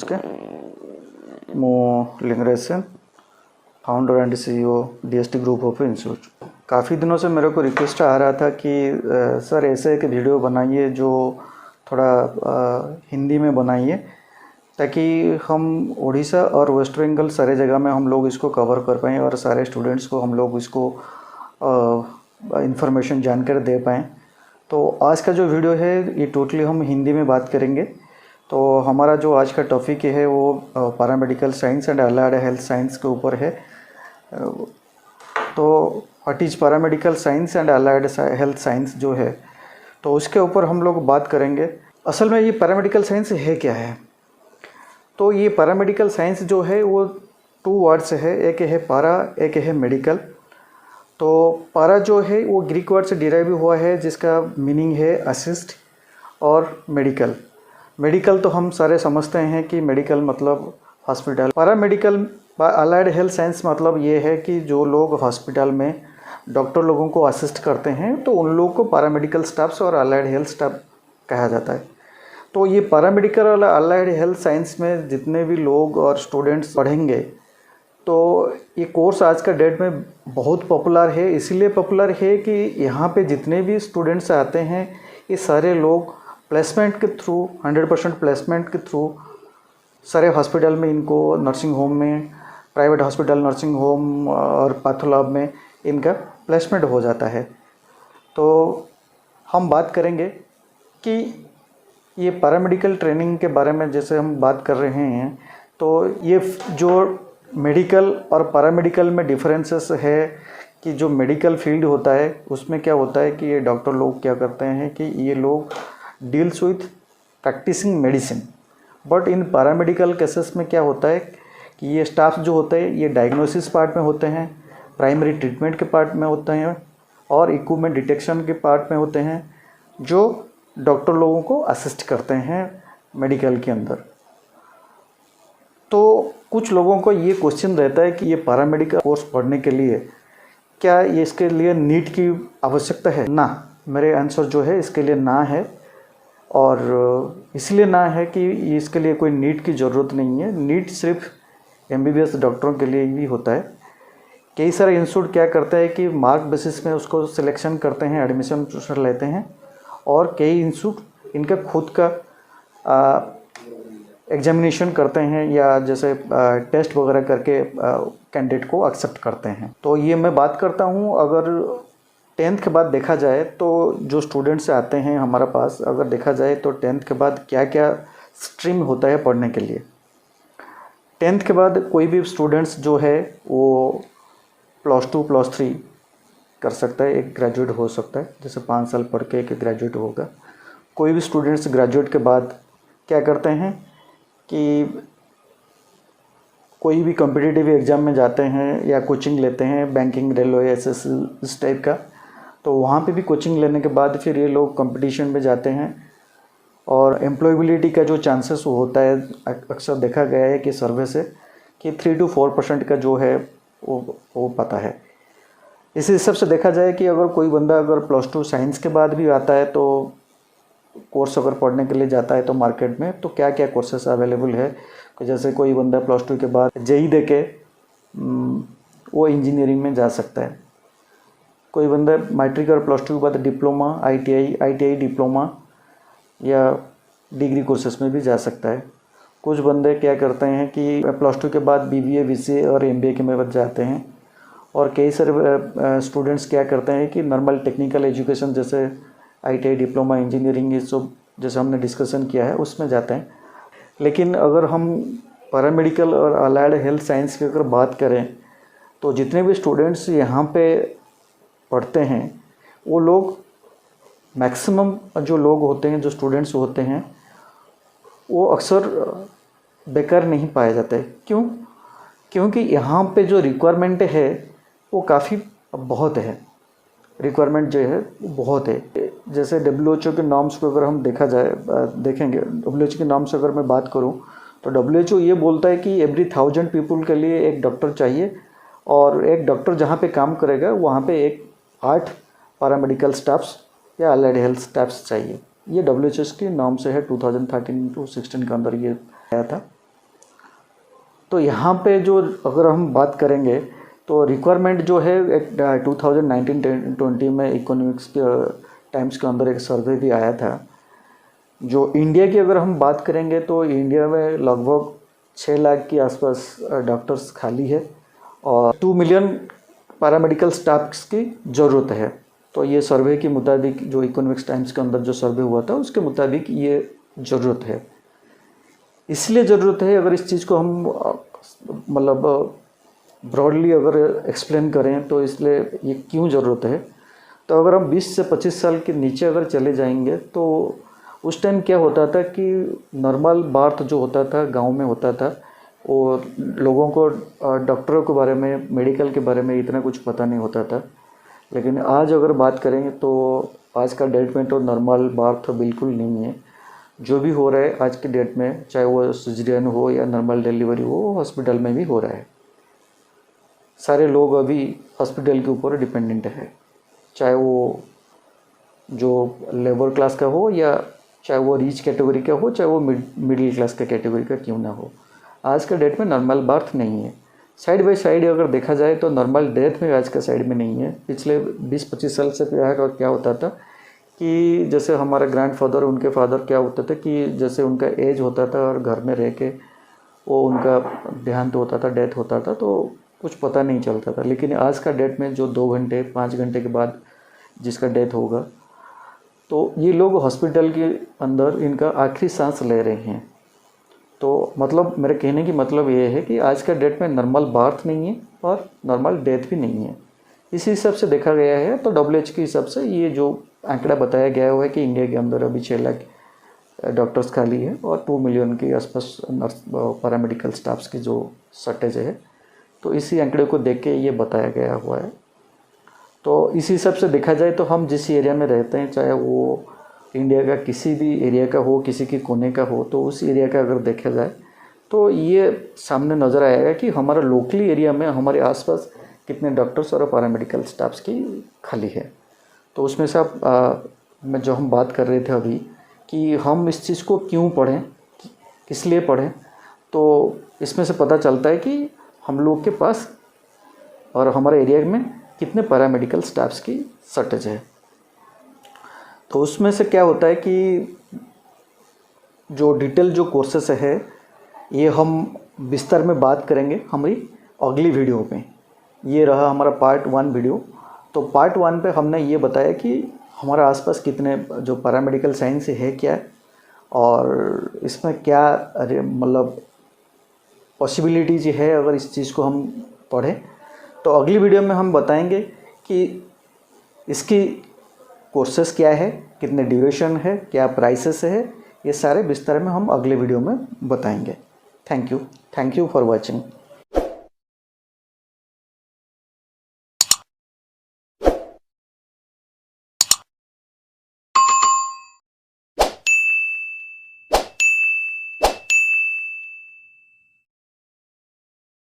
नमस्ते। मो Lingaraj, founder and CEO DST group of institute. काफ़ी दिनों से मेरे को रिक्वेस्ट आ रहा था कि सर ऐसे एक वीडियो बनाइए जो थोड़ा हिंदी में बनाइए, ताकि हम उड़ीसा और वेस्ट बंगाल सारे जगह में हम लोग इसको कवर कर पाएँ और सारे स्टूडेंट्स को हम लोग इसको इंफॉर्मेशन जानकर दे पाएँ। तो आज का जो वीडियो है ये टोटली हम हिंदी में बात करेंगे। तो हमारा जो आज का टॉपिक है वो paramedical science and allied health science के ऊपर है। तो what is paramedical science and allied health science जो है, तो उसके ऊपर हम लोग बात करेंगे। असल में ये पैरामेडिकल साइंस है क्या है? तो ये पैरामेडिकल साइंस जो है वो 2 वर्ड्स है, एक है पारा, एक है मेडिकल। तो पारा जो है वो ग्रीक वर्ड से डिराइव हुआ है, जिसका मीनिंग है असिस्ट, और मेडिकल तो हम सारे समझते हैं कि मेडिकल मतलब hospital. Paramedical allied health science मतलब ये है कि जो लोग हॉस्पिटल में डॉक्टर लोगों को असिस्ट करते हैं तो उन लोगों को पैरामेडिकल स्टाफ्स और अलाइड हेल्थ स्टाफ कहा जाता है। तो ये पैरामेडिकल और अलाइड हेल्थ साइंस में जितने भी लोग और स्टूडेंट्स पढ़ेंगे, तो ये कोर्स आज का डेट में बहुत पॉपुलर है। इसीलिए पॉपुलर है कि यहाँ पे जितने भी स्टूडेंट्स आते हैं ये सारे लोग प्लेसमेंट के थ्रू 100% प्लेसमेंट के थ्रू सारे हॉस्पिटल में, इनको नर्सिंग होम में, प्राइवेट हॉस्पिटल, नर्सिंग होम और पैथोलैब में इनका प्लेसमेंट हो जाता है। तो हम बात करेंगे कि ये पैरामेडिकल ट्रेनिंग के बारे में जैसे हम बात कर रहे हैं, तो ये जो मेडिकल और पैरामेडिकल में डिफरेंसेस है कि जो मेडिकल फील्ड होता है उसमें क्या होता है कि ये डॉक्टर लोग क्या करते हैं कि ये लोग deals with practicing medicine. But in paramedical cases में क्या होता है कि ये स्टाफ जो होते हैं ये डायग्नोसिस पार्ट में होते हैं, प्राइमरी ट्रीटमेंट के पार्ट में होते हैं और इक्विपमेंट डिटेक्शन के पार्ट में होते हैं, जो डॉक्टर लोगों को असिस्ट करते हैं मेडिकल के अंदर। तो कुछ लोगों को ये क्वेश्चन रहता है कि ये पैरामेडिकल कोर्स पढ़ने के लिए क्या ये इसके लिए नीट की आवश्यकता है? ना, मेरे आंसर जो है इसके लिए ना है। और इसलिए ना है कि इसके लिए कोई नीट की ज़रूरत नहीं है। नीट सिर्फ एमबीबीएस डॉक्टरों के लिए ही होता है। कई सारे इंस्टीट्यूट क्या करते हैं कि मार्क बेसिस में उसको सिलेक्शन करते हैं, एडमिशन प्रोसेस लेते हैं, और कई इंस्टीट्यूट इनका खुद का एग्जामिनेशन करते हैं या जैसे टेस्ट वगैरह करके कैंडिडेट को एक्सेप्ट करते हैं। तो ये मैं बात करता हूँ, अगर 10th के बाद देखा जाए तो जो स्टूडेंट्स आते हैं हमारे पास, अगर देखा जाए तो 10th के बाद क्या क्या स्ट्रीम होता है पढ़ने के लिए। 10th के बाद कोई भी स्टूडेंट्स जो है वो +2 +3 कर सकता है, एक ग्रेजुएट हो सकता है। जैसे 5 साल पढ़ के एक ग्रेजुएट होगा। कोई भी स्टूडेंट्स ग्रेजुएट के बाद क्या करते हैं कि कोई भी कॉम्पिटिटिव एग्ज़ाम में जाते हैं या कोचिंग लेते हैं, बैंकिंग, रेलवे, एसएससी इस टाइप का। तो वहाँ पे भी कोचिंग लेने के बाद फिर ये लोग कंपटीशन में जाते हैं, और एम्प्लॉयबिलिटी का जो चांसेस होता है अक्सर देखा गया है कि सर्वे से कि 3 to 4% का जो है वो पता है। इसी हिसाब से देखा जाए कि अगर कोई बंदा अगर +2 साइंस के बाद भी आता है, तो कोर्स अगर पढ़ने के लिए जाता है तो मार्केट में तो क्या क्या कोर्सेस अवेलेबल है। जैसे कोई बंदा +2 के बाद जेई दे के वो इंजीनियरिंग में जा सकता है। कोई बंदा मैट्रिक और +2 के बाद डिप्लोमा, आईटीआई डिप्लोमा या डिग्री कोर्सेस में भी जा सकता है। कुछ बंदे क्या करते हैं कि +2 के बाद बीबीए, बीसीए और एमबीए के में जाते हैं। और कई सारे स्टूडेंट्स क्या करते हैं कि नॉर्मल टेक्निकल एजुकेशन जैसे आईटीआई डिप्लोमा, इंजीनियरिंग, ये सब जैसे हमने डिस्कशन किया है उसमें जाते हैं। लेकिन अगर हम पैरामेडिकल और अलाइड हेल्थ साइंस की अगर बात करें, तो जितने भी स्टूडेंट्स यहाँ पे पढ़ते हैं वो लोग मैक्सिमम जो लोग होते हैं, जो स्टूडेंट्स होते हैं, वो अक्सर बेकार नहीं पाए जाते। क्यों? क्योंकि यहाँ पे जो रिक्वायरमेंट है वो काफ़ी बहुत है। रिक्वायरमेंट जो है वो बहुत है। जैसे WHO के नॉर्म्स को अगर हम देखेंगे, WHO के नॉर्म्स अगर मैं बात करूं तो WHO ये बोलता है कि एवरी 1000 पीपल के लिए एक डॉक्टर चाहिए, और एक डॉक्टर जहां पे काम करेगा वहां पे 8 पैरामेडिकल स्टाफ्स या अलाइड हेल्थ स्टाफ्स चाहिए। ये WHO की नॉर्म से है, 2013 to 16 के अंदर ये आया था। तो यहाँ पे जो अगर हम बात करेंगे तो रिक्वायरमेंट जो है एक 2019-20 में इकोनॉमिक्स के टाइम्स के अंदर एक सर्वे भी आया था। जो इंडिया की अगर हम बात करेंगे तो इंडिया में लगभग 6 लाख के आसपास डॉक्टर्स खाली है और 2 मिलियन पैरामेडिकल स्टाफ्स की ज़रूरत है। तो ये सर्वे के मुताबिक, जो इकोनॉमिक्स टाइम्स के अंदर जो सर्वे हुआ था उसके मुताबिक ये ज़रूरत है। इसलिए ज़रूरत है, अगर इस चीज़ को हम मतलब ब्रॉडली अगर एक्सप्लेन करें तो इसलिए ये क्यों ज़रूरत है, तो अगर हम 20 से 25 साल के नीचे अगर चले जाएंगे तो उस टाइम क्या होता था कि नॉर्मल बार्थ जो होता था गांव में होता था और लोगों को डॉक्टरों के बारे में, मेडिकल के बारे में इतना कुछ पता नहीं होता था। लेकिन आज अगर बात करेंगे तो आज का डेट में तो नॉर्मल बार्थ बिल्कुल नहीं है। जो भी हो रहा है आज की डेट में, चाहे वो सिजेरियन हो या नॉर्मल डिलीवरी हो, हॉस्पिटल में भी हो रहा है। सारे लोग अभी हॉस्पिटल के ऊपर डिपेंडेंट है, चाहे वो जो लेबर क्लास का हो या चाहे वो रिच कैटेगरी का हो, चाहे वो मिडिल क्लास का कैटेगरी का क्यों ना हो। आज का डेट में नॉर्मल बर्थ नहीं है। साइड बाय साइड अगर देखा जाए तो नॉर्मल डेथ में आज का साइड में नहीं है। पिछले 20-25 साल से क्या होता था कि जैसे हमारा ग्रैंडफादर, उनके फादर क्या होता था कि जैसे उनका एज होता था और घर में रह के वो उनका देहांत होता था, डेथ होता था, तो कुछ पता नहीं चलता था। लेकिन आज का डेट में जो 2 घंटे 5 घंटे के बाद जिसका डेथ होगा, तो ये लोग हॉस्पिटल के अंदर इनका आखिरी सांस ले रहे हैं। तो मतलब मेरे कहने की मतलब ये है कि आज का डेट में नॉर्मल बर्थ नहीं है और नॉर्मल डेथ भी नहीं है। इसी हिसाब से देखा गया है। तो WHO के हिसाब से ये जो आंकड़ा बताया गया हुआ है कि इंडिया के अंदर अभी 6 लाख डॉक्टर्स खाली है और 2 मिलियन के आसपास नर्स पैरामेडिकल स्टाफ्स की जो शॉर्टेज है, तो इसी आंकड़े को देख के ये बताया गया हुआ है। तो इसी हिसाब से देखा जाए तो हम जिस एरिया में रहते हैं, चाहे वो इंडिया का किसी भी एरिया का हो, किसी के कोने का हो, तो उस एरिया का अगर देखा जाए तो ये सामने नज़र आएगा कि हमारा लोकली एरिया में हमारे आसपास कितने डॉक्टर्स और पैरामेडिकल स्टाफ्स की खाली है। तो उसमें से मैं जो हम बात कर रहे थे अभी कि हम इस चीज़ को क्यों पढ़ें, किस लिए पढ़ें, तो इसमें से पता चलता है कि हम लोग के पास और हमारे एरिया में कितने पैरामेडिकल स्टाफ्स की शॉर्टेज है। तो उसमें से क्या होता है कि जो डिटेल जो कोर्सेस है ये हम विस्तार में बात करेंगे हमारी अगली वीडियो में। ये रहा हमारा पार्ट 1 वीडियो। तो पार्ट 1 पे हमने ये बताया कि हमारा आसपास कितने जो पैरामेडिकल साइंस है क्या, और इसमें क्या मतलब पॉसिबिलिटीज है अगर इस चीज़ को हम पढ़ें। तो अगली वीडियो में हम बताएंगे कि इसकी कोर्सेस क्या है, कितने ड्यूरेशन है, क्या प्राइसेस है, ये सारे विस्तार में हम अगले वीडियो में बताएंगे। Thank you for watching.